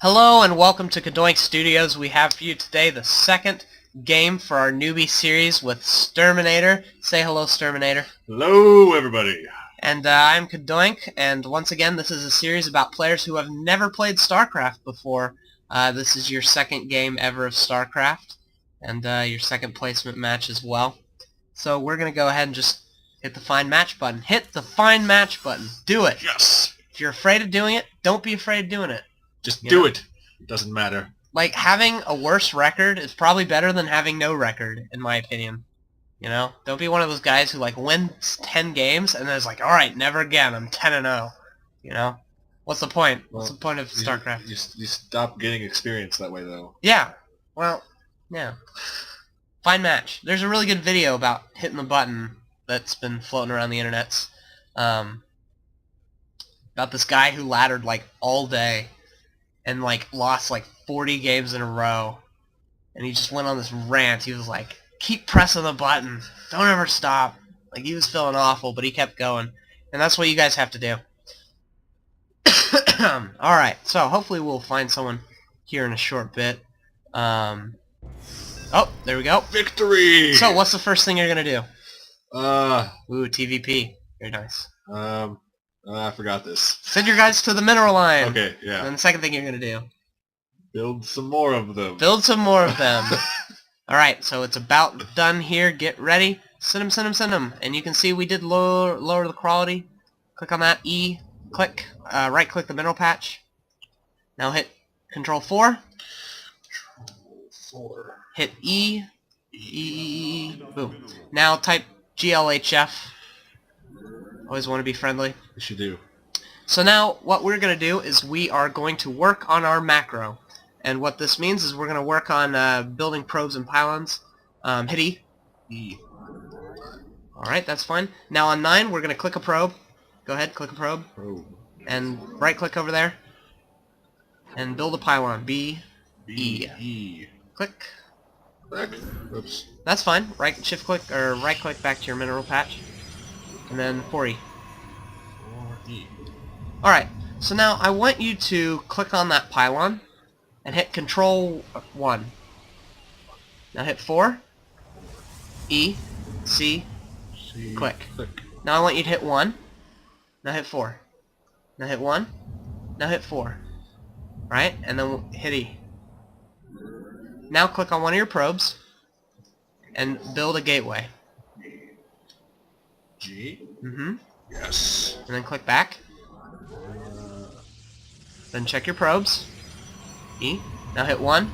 Hello and welcome to CadoinkStudios. We have for you today the second game for our newbie series with Sturminator. Say hello, Sturminator. Hello, everybody. And I'm Cadoink, and once again, this is a series about players who have never played Starcraft before. This is your second game ever of Starcraft, and your second placement match as well. So we're going to go ahead and just hit the Find Match button. Hit the Find Match button. Do it. Yes. If you're afraid of doing it, don't be afraid of doing it. Just do it. It doesn't matter. Like, having a worse record is probably better than having no record, in my opinion. You know? Don't be one of those guys who, like, wins 10 games and then is like, alright, never again, I'm 10-0. You know? What's the point? What's the point of StarCraft? You stop getting experience that way, though. Yeah. Well, yeah. Find Match. There's a really good video about hitting the button that's been floating around the internets. About this guy who laddered, like, all day and, like, lost, like, 40 games in a row. And he just went on this rant. He was like, keep pressing the button. Don't ever stop. Like, he was feeling awful, but he kept going. And that's what you guys have to do. Alright, so hopefully we'll find someone here in a short bit. Oh, there we go. Victory! So, what's the first thing you're gonna do? Ooh, TVP. Very nice. I forgot this. Send your guys to the mineral line. Okay, yeah. And then the second thing you're gonna do. Build some more of them. Build some more of them. Alright, so it's about done here. Get ready. Send them, send them, send them. And you can see we did lower the quality. Click on that. E. Click. Right-click the mineral patch. Now hit Control 4. Control 4. Hit E. E. Boom. Now type GLHF. Always want to be friendly. You should do. So now what we're going to do is we are going to work on our macro. And what this means is we're going to work on building probes and pylons. Hit E. E. Alright, that's fine. Now on 9, we're going to click a probe. Go ahead, click a probe. Probe. And right-click over there. And build a pylon. B. E. E. Click. Back. Oops. That's fine. Shift-click, or right-click back to your mineral patch. And then 4E. 4E. Alright, so now I want you to click on that pylon and hit Control 1. Now hit 4, E, C, C. click. Click. Now I want you to hit 1. Now hit 4. Now hit 1. Now hit 4. Right? And then hit E. Now click on one of your probes and build a gateway. G. Mm-hmm. Yes. And then click back. Then check your probes. E. Now hit 1,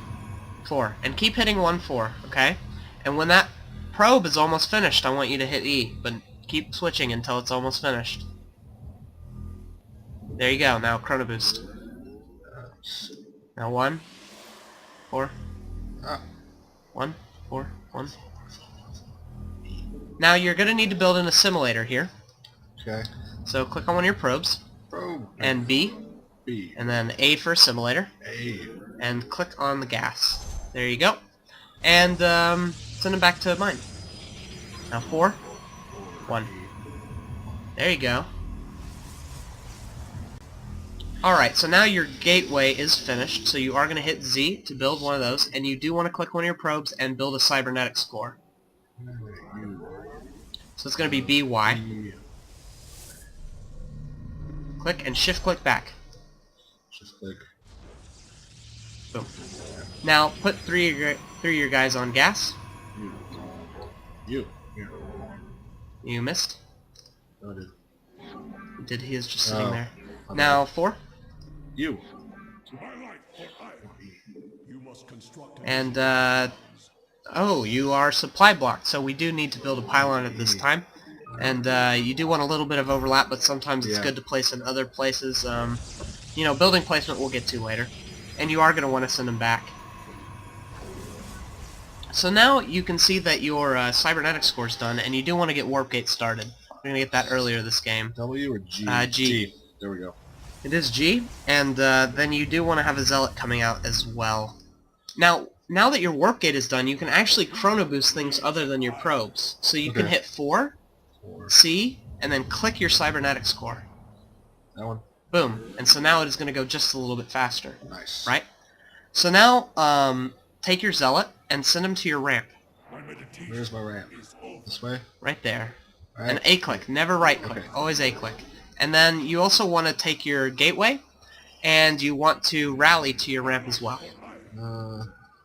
4. And keep hitting 1, 4, okay? And when that probe is almost finished, I want you to hit E. But keep switching until it's almost finished. There you go. Now Chrono Boost. Now 1, 4. 1, 4, 1. Now you're going to need to build an assimilator here. Okay. So click on one of your probes. Probe. And B. B. And then A for assimilator. A. And click on the gas. There you go. And send them back to mine. Now 4, 1. There you go. Alright, so now your gateway is finished, so you are going to hit Z to build one of those, and you do want to click one of your probes and build a cybernetic score. So it's going to be BY. Click and shift-click back. Just click. Boom. Now put three of your guys on gas. You. You missed. No, I did. Did he is just sitting there. Okay. Now 4. You. And oh, you are supply blocked, so we do need to build a pylon at this time. And you do want a little bit of overlap, but sometimes it's good to place in other places. You know, building placement we'll get to later. And you are going to want to send them back. So now you can see that your cybernetic score is done, and you do want to get warp gate started. We're going to get that earlier this game. W or G? G. There we go. It is G, and then you do want to have a zealot coming out as well. Now that your warp gate is done, you can actually chrono boost things other than your probes. So you can hit 4, C, and then click your cybernetic score. That one? Boom. And so now it is going to go just a little bit faster. Nice. Right? So now, take your zealot and send him to your ramp. Where's my ramp? This way? Right there. Right. And A-click, never right-click, Okay. always A-click. And then you also want to take your gateway, and you want to rally to your ramp as well.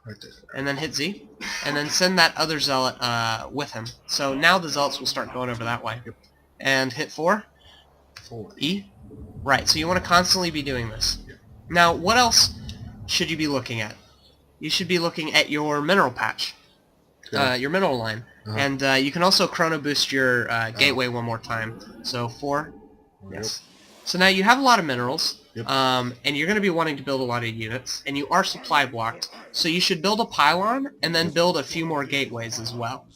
Right there. And then hit Z, and then send that other zealot with him. So now the zealots will start going over that way. Yep. And hit 4, 4. E. Right, so you want to constantly be doing this. Yep. Now, what else should you be looking at? You should be looking at your mineral patch, your mineral line. And you can also chrono boost your gateway one more time. So 4. Yes. So now you have a lot of minerals, Yep. and you're going to be wanting to build a lot of units, and you are supply blocked. So you should build a pylon and then build a few more gateways as well.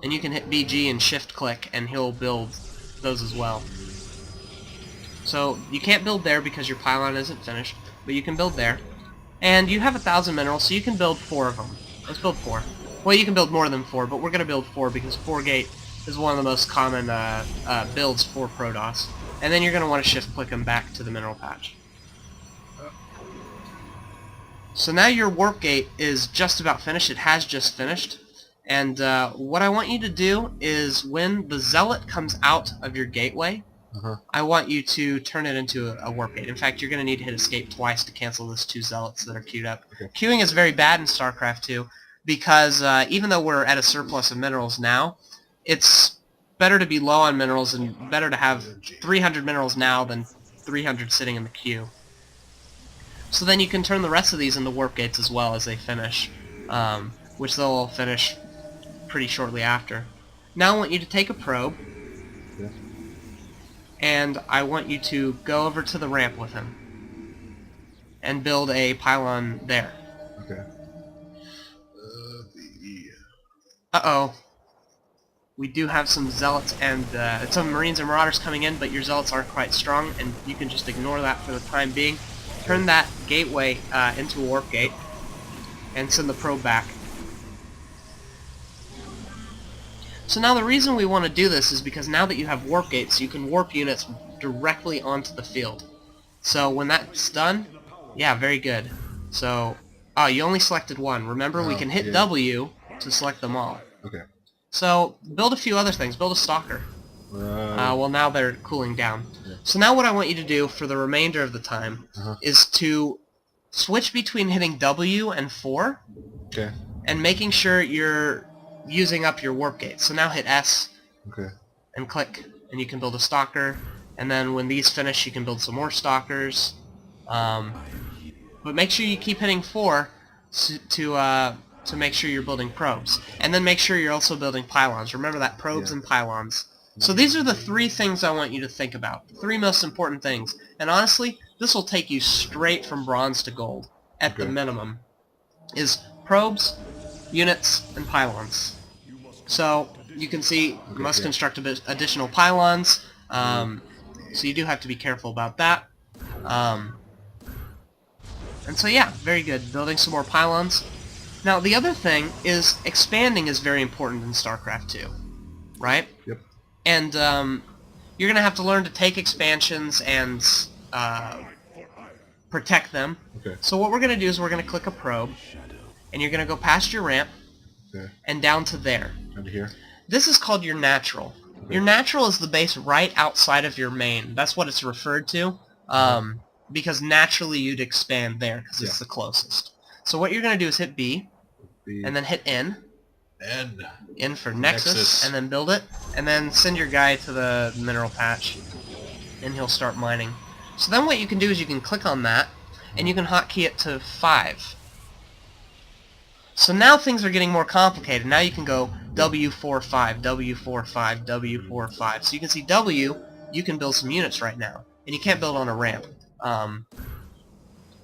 And you can hit BG and shift click, and he'll build those as well. So you can't build there because your pylon isn't finished, but you can build there. And you have 1,000 minerals, so you can build 4 of them. Let's build 4. Well, you can build more than 4, but we're going to build 4 because 4 gate is one of the most common builds for Protoss. And then you're going to want to shift click them back to the mineral patch. So now your warp gate is just about finished. It has just finished. And what I want you to do is when the zealot comes out of your gateway, I want you to turn it into a warp gate. In fact, you're going to need to hit escape twice to cancel those 2 zealots that are queued up. Okay. Queuing is very bad in StarCraft 2 because even though we're at a surplus of minerals now, it's better to be low on minerals and better to have 300 minerals now than 300 sitting in the queue. So then you can turn the rest of these into warp gates as well as they finish, which they'll all finish pretty shortly after. Now I want you to take a probe, and I want you to go over to the ramp with him and build a pylon there. Okay. Uh-oh. We do have some zealots and some marines and marauders coming in, but your zealots aren't quite strong, and you can just ignore that for the time being. Turn that gateway into a warp gate, and send the probe back. So now the reason we want to do this is because now that you have warp gates, you can warp units directly onto the field. So when that's done, yeah, very good. So, oh, you only selected one. Remember, we can hit W to select them all. Okay. So build a few other things. Build a stalker. Well, now they're cooling down. Yeah. So now what I want you to do for the remainder of the time is to switch between hitting W and 4 and making sure you're using up your warp gate. So now hit S and click, and you can build a stalker. And then when these finish, you can build some more stalkers. But make sure you keep hitting 4 to make sure you're building probes. And then make sure you're also building pylons. Remember that, probes and pylons. So these are the 3 things I want you to think about. The 3 most important things. And honestly, this will take you straight from bronze to gold, at the minimum, is probes, units, and pylons. So you can see you must construct additional pylons. So you do have to be careful about that. And so yeah, very good. Building some more pylons. Now the other thing is expanding is very important in StarCraft 2, right? Yep. And you're going to have to learn to take expansions and protect them. Okay. So what we're going to do is we're going to click a probe, and you're going to go past your ramp and down to there. Down to here? This is called your natural. Your natural is the base right outside of your main. That's what it's referred to, because naturally you'd expand there because it's the closest. So what you're going to do is hit B, and then hit N. N for Nexus, and then build it, and then send your guy to the mineral patch, and he'll start mining. So then what you can do is you can click on that, and you can hotkey it to 5. So now things are getting more complicated. Now you can go W45, W45, W45. So you can see W, you can build some units right now, and you can't build on a ramp.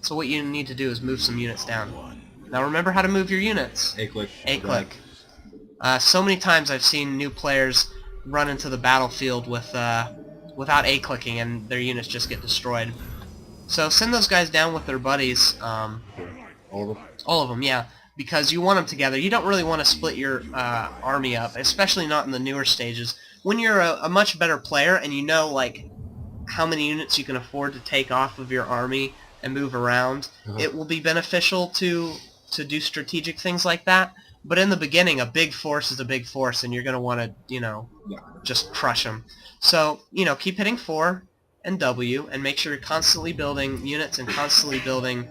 So what you need to do is move some units down. Now remember how to move your units. A-click. A-click. So many times I've seen new players run into the battlefield with without A-clicking, and their units just get destroyed. So send those guys down with their buddies. All of them? All of them, yeah. because you want them together. You don't really want to split your army up, especially not in the newer stages. When you're a much better player and you know like how many units you can afford to take off of your army and move around, it will be beneficial to do strategic things like that. But in the beginning, a big force is a big force, and you're going to want to, just crush them. So, keep hitting 4 and W, and make sure you're constantly building units and constantly building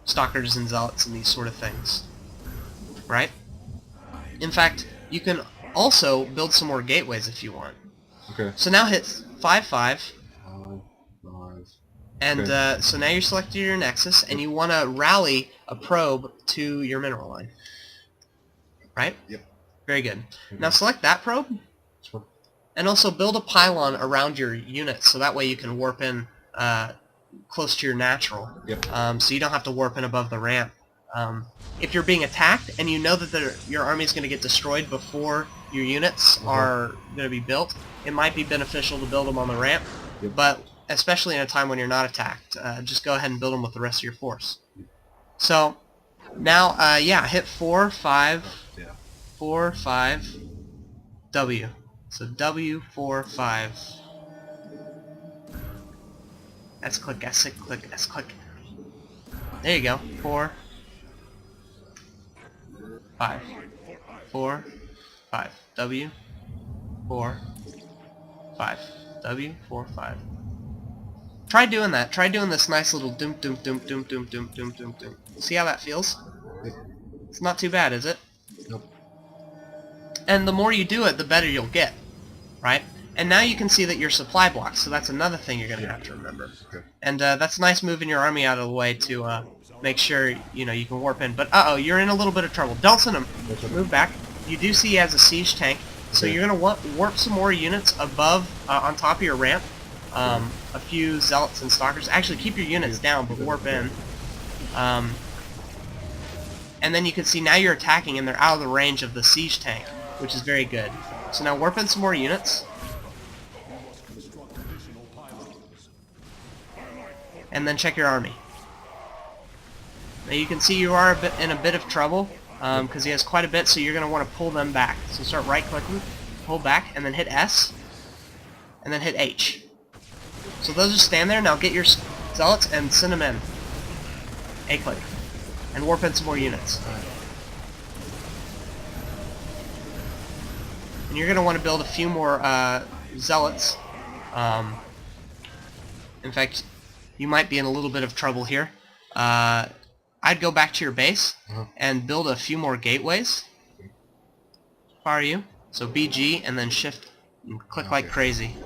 stalkers and zealots and these sort of things. Right? In fact, you can also build some more gateways if you want. Okay. So now hit 5, 5. 5. And Okay. so now you're selected your nexus, and you want to rally a probe to your mineral line. Right? Yep. Very good. Now select that probe, and also build a pylon around your units, so that way you can warp in close to your natural. Yep. So you don't have to warp in above the ramp. If you're being attacked and you know that your army is going to get destroyed before your units are going to be built, it might be beneficial to build them on the ramp. Yep. But especially in a time when you're not attacked, just go ahead and build them with the rest of your force. So now, hit 4, 5, 4, 5, W. So W, 4, 5. S click, S click, S click. There you go. 4, 5. 4, 5. W, 4, 5. W, 4, 5. Try doing that. Try doing this nice little doom doom doom doom doom doom doom doom doom. See how that feels? It's not too bad, is it? Nope. And the more you do it, the better you'll get, right? And now you can see that you're supply blocked, so that's another thing you're going to have to remember. Okay. And that's nice moving your army out of the way to make sure you can warp in. But you're in a little bit of trouble. Don't send him. Move back. You do see he has a siege tank, so you're going to warp some more units above, on top of your ramp. A few zealots and stalkers. Actually, keep your units down, but warp in. And then you can see now you're attacking, and they're out of the range of the siege tank, which is very good. So now warp in some more units. And then check your army. Now you can see you are in a bit of trouble, because he has quite a bit, so you're going to want to pull them back. So start right-clicking, pull back, and then hit S, and then hit H. So those just stand there. Now get your zealots and send them in. A-click. And warp in some more units. And you're going to want to build a few more zealots. In fact, you might be in a little bit of trouble here. I'd go back to your base and build a few more gateways. How are you? So BG and then shift and click like crazy.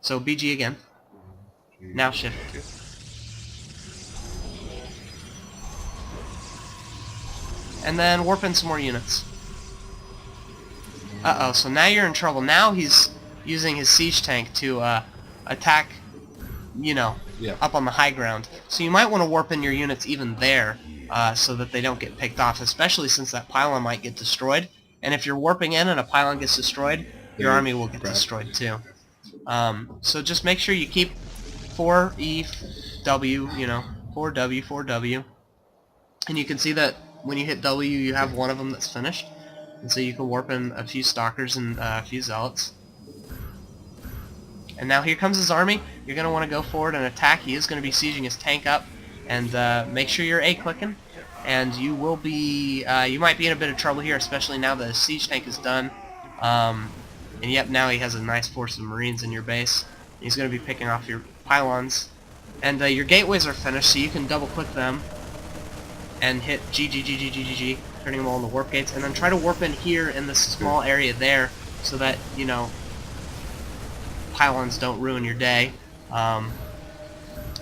So BG again. Now shift. And then warp in some more units. Uh-oh, so now you're in trouble. Now he's using his siege tank to attack, up on the high ground. So you might want to warp in your units even there, so that they don't get picked off, especially since that pylon might get destroyed. And if you're warping in and a pylon gets destroyed, your army will get destroyed too. So just make sure you keep 4E, W, 4W, 4W. And you can see that when you hit W, you have one of them that's finished. And so you can warp in a few stalkers and a few zealots. And now here comes his army. You're going to want to go forward and attack. He is going to be sieging his tank up. And make sure you're A-clicking. And you will be, you might be in a bit of trouble here, especially now that his siege tank is done. And yep, now he has a nice force of Marines in your base. He's going to be picking off your pylons. And your gateways are finished, so you can double-click them and hit G, turning them all into warp gates, and then try to warp in here in this small area there so that, pylons don't ruin your day. And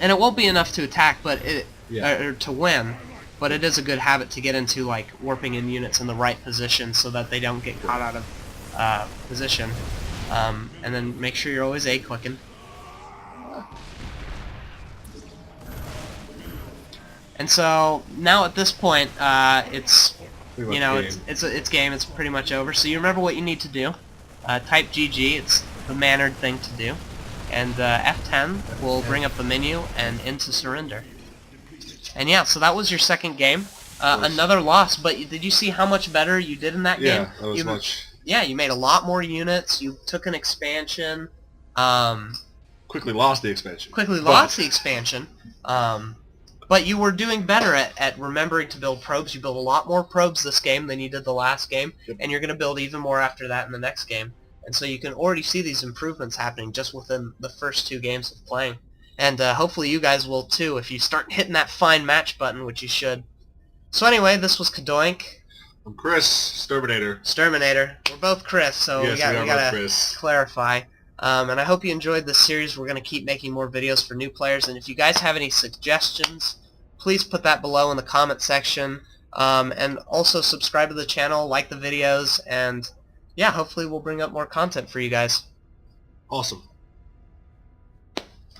it won't be enough to attack, but or to win, but it is a good habit to get into, like, warping in units in the right position so that they don't get caught out of position. And then make sure you're always A-clicking. And so now at this point, it's it's game. It's pretty much over. So you remember what you need to do. Type GG. It's the mannered thing to do. And F10 will bring up the menu and into surrender. And yeah, so that was your second game. Another loss, but did you see how much better you did in that game? Yeah, that was much. Yeah, you made a lot more units. You took an expansion. Quickly lost the expansion. But you were doing better at remembering to build probes. You built a lot more probes this game than you did the last game, and you're going to build even more after that in the next game. And so you can already see these improvements happening just within the first 2 games of playing. And hopefully you guys will too if you start hitting that find match button, which you should. So anyway, this was Cadoink. I'm Chris, Sturminator. We're both Chris, so yes, we gotta clarify. And I hope you enjoyed this series. We're going to keep making more videos for new players. And if you guys have any suggestions, please put that below in the comment section. And also subscribe to the channel, like the videos, and yeah, hopefully we'll bring up more content for you guys. Awesome.